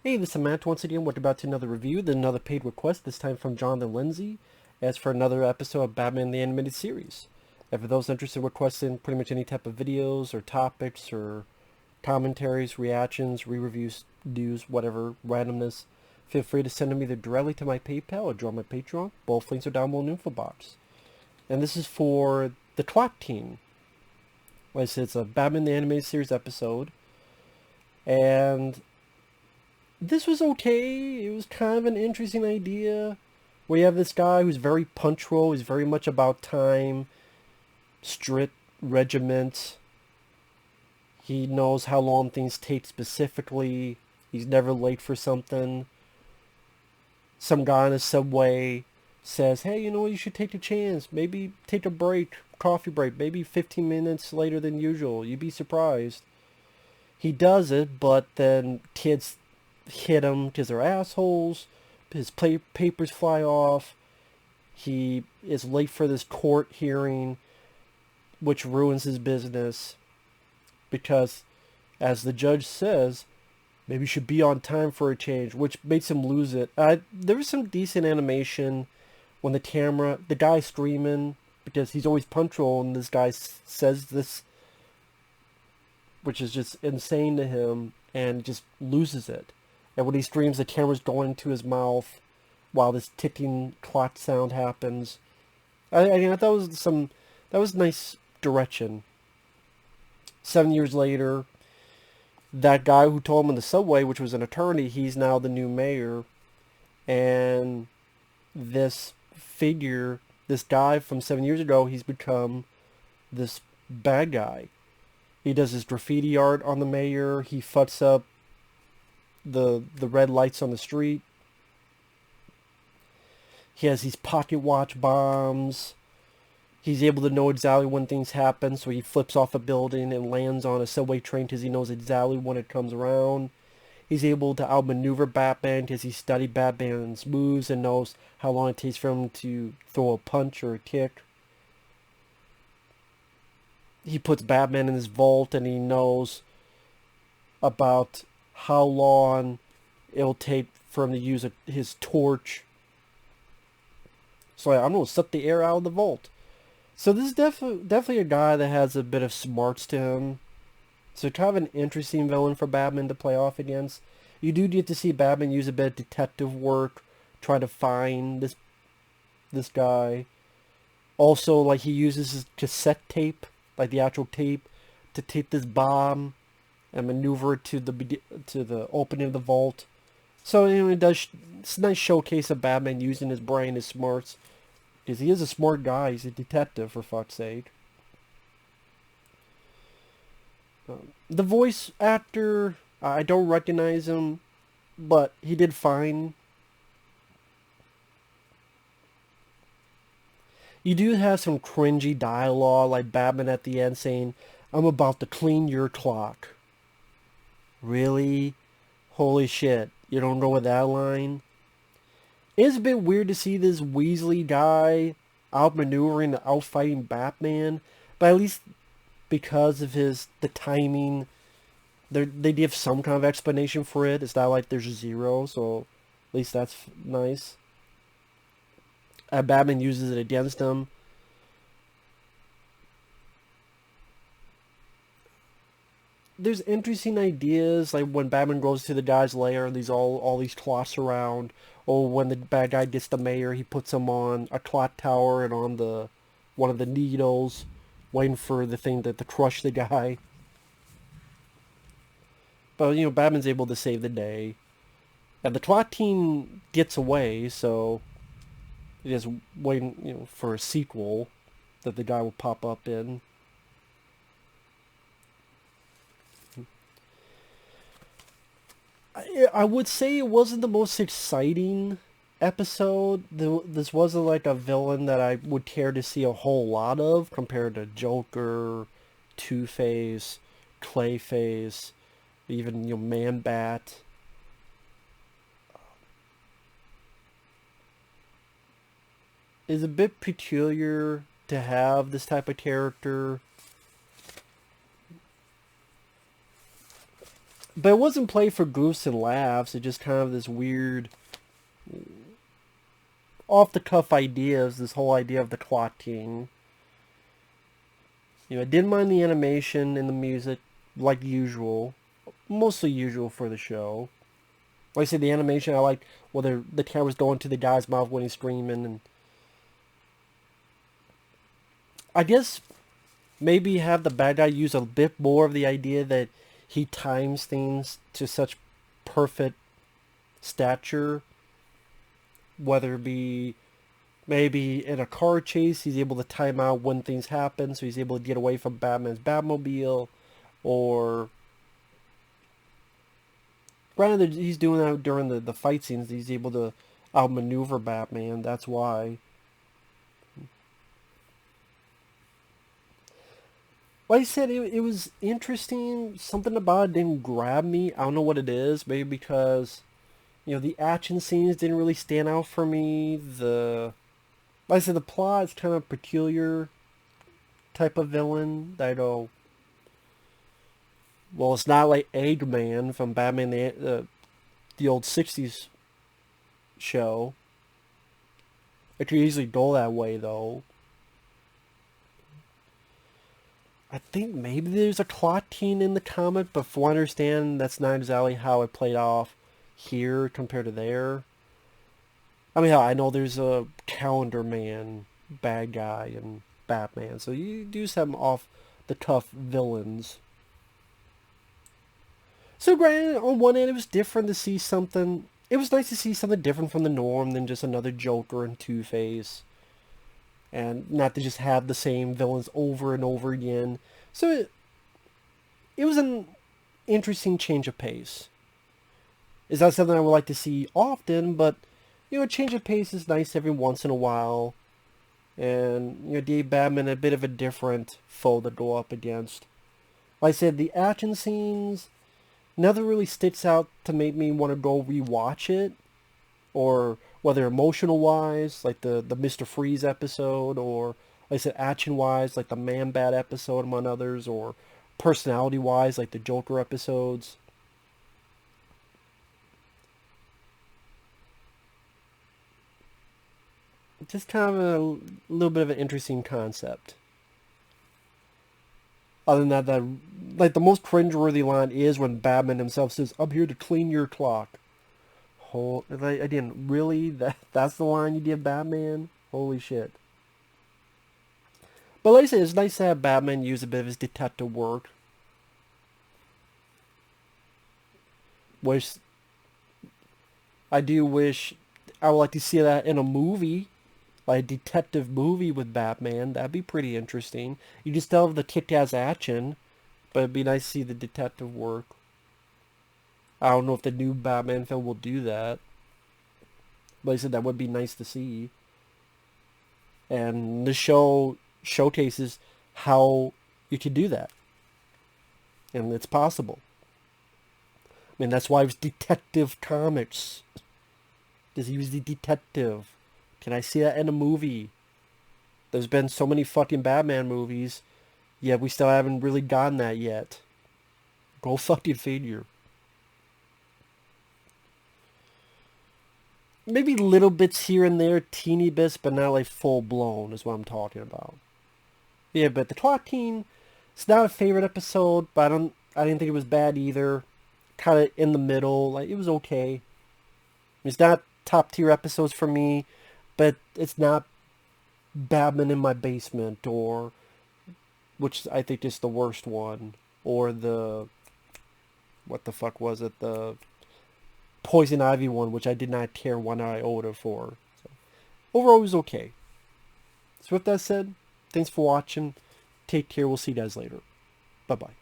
Hey, this is Matt once again. We're about to another review, then another paid request, this time from Jonathan Lindsey, as for another episode of Batman the Animated Series. And for those interested in requesting pretty much any type of videos or topics or commentaries, reactions, re-reviews, news, whatever, randomness, feel free to send them either directly to my PayPal or join my Patreon. Both links are down below in the info box. And this is for the Twat Team. Like I said, it's a Batman the Animated Series episode. And this was okay. It was kind of an interesting idea. We have this guy who's very punctual. He's very much about time, strict regiment. He knows how long things take specifically. He's never late for something. Some guy in a subway says, hey, you should take a chance. Maybe take a break, coffee break, maybe 15 minutes later than usual. You'd be surprised. He does it, but then kids hit him because they're assholes. His papers fly off. He is late for this court hearing, which ruins his business because, as the judge says, maybe you should be on time for a change, which makes him lose it. There was some decent animation when the guy's screaming because he's always punctual, and this guy says this, which is just insane to him, and just loses it. And when he screams, the camera's going into his mouth while this ticking clock sound happens. I thought that was nice direction. 7 years later, that guy who told him in the subway, which was an attorney, he's now the new mayor. And this figure, this guy from 7 years ago, he's become this bad guy. He does his graffiti art on the mayor. He fucks up the red lights on the street. He has these pocket watch bombs. He's able to know exactly when things happen, so he flips off a building and lands on a subway train because he knows exactly when it comes around. He's able to outmaneuver Batman because he studied Batman's moves and knows how long it takes for him to throw a punch or a kick. He puts Batman in his vault and he knows about how long it'll take for him to use his torch. So I'm going to suck the air out of the vault. So this is definitely a guy that has a bit of smarts to him. So kind of an interesting villain for Batman to play off against. You do get to see Batman use a bit of detective work, try to find this guy. Also, like, he uses his cassette tape, like the actual tape, to tape this bomb and maneuver it to the opening of the vault. So it's a nice showcase of Batman using his brain, his smarts, because he is a smart guy. He's a detective, for fuck's sake. The voice actor, I don't recognize him, but he did fine. You do have some cringy dialogue, like Batman at the end saying, I'm about to clean your clock. Really? Holy shit. You don't know what that line? It's a bit weird to see this Weasley guy outmaneuvering and outfighting Batman, but at least because of the timing, they give some kind of explanation for it. It's not like there's zero, so at least that's nice. Batman uses it against him. There's interesting ideas, like when Batman goes to the guy's lair and there's all these clocks around, or when the bad guy gets the mayor, he puts him on a clock tower and on one of the needles, waiting for the thing to crush the guy. But Batman's able to save the day, and the clock team gets away, so it is waiting for a sequel that the guy will pop up in. I would say it wasn't the most exciting episode. This wasn't like a villain that I would care to see a whole lot of compared to Joker, Two-Face, Clayface, even Man-Bat. It's a bit peculiar to have this type of character But it wasn't played for goofs and laughs. It just kind of this weird, off-the-cuff ideas. This whole idea of the clotting. I didn't mind the animation and the music, like usual. Mostly usual for the show. Like I said, the animation I liked, well, the camera's going to the guy's mouth when he's screaming, and I guess maybe have the bad guy use a bit more of the idea that he times things to such perfect stature, whether it be maybe in a car chase, he's able to time out when things happen, so he's able to get away from Batman's Batmobile, or granted, he's doing that during the fight scenes. He's able to outmaneuver Batman. That's why. Like I said, it was interesting. Something about it didn't grab me. I don't know what it is. Maybe because, the action scenes didn't really stand out for me. Like I said, the plot is kind of peculiar type of villain. I don't. Well, it's not like Eggman from Batman the old '60s show. It could easily go that way, though. I think maybe there's a clotting in the comic, but from what I understand, that's not exactly how it played off here compared to there. I mean, I know there's a Calendar Man bad guy in Batman, so you do some off the cuff villains. So granted, on one end, it was different to see something. It was nice to see something different from the norm than just another Joker and Two-Face, and not to just have the same villains over and over again. So it was an interesting change of pace. Is that something I would like to see often? But a change of pace is nice every once in a while, and gave Batman a bit of a different foe to go up against. Like I said, the action scenes never really sticks out to make me want to go rewatch it, or whether emotional wise, like the Mr. Freeze episode, or like I said, action wise, like the Man Bat episode, among others, or personality wise, like the Joker episodes. Just kind of a little bit of an interesting concept. Other than that, like the most cringeworthy line is when Batman himself says, "I'm here to clean your clock." I didn't really. That's the line you give Batman. Holy shit! But like I said, it's nice to have Batman use a bit of his detective work. Wish I do wish I would like to see that in a movie, like a detective movie with Batman. That'd be pretty interesting. You just still have the kick-ass action, but it'd be nice to see the detective work. I don't know if the new Batman film will do that. But I said that would be nice to see. And the show showcases how you can do that. And it's possible. I mean, that's why it was Detective Comics. Because he was the detective. Can I see that in a movie? There's been so many fucking Batman movies, yet we still haven't really gotten that yet. Go fucking figure. Maybe little bits here and there, teeny bits, but not like full blown is what I'm talking about. Yeah, but the Twat it's not a favorite episode, but I didn't think it was bad either. Kind of in the middle, like it was okay. It's not top tier episodes for me, but it's not Batman in My Basement, or which I think is the worst one, or what the fuck was it, the Poison Ivy one, which I did not care one iota for. So, overall, it was okay. So with that said, thanks for watching. Take care. We'll see you guys later. Bye-bye.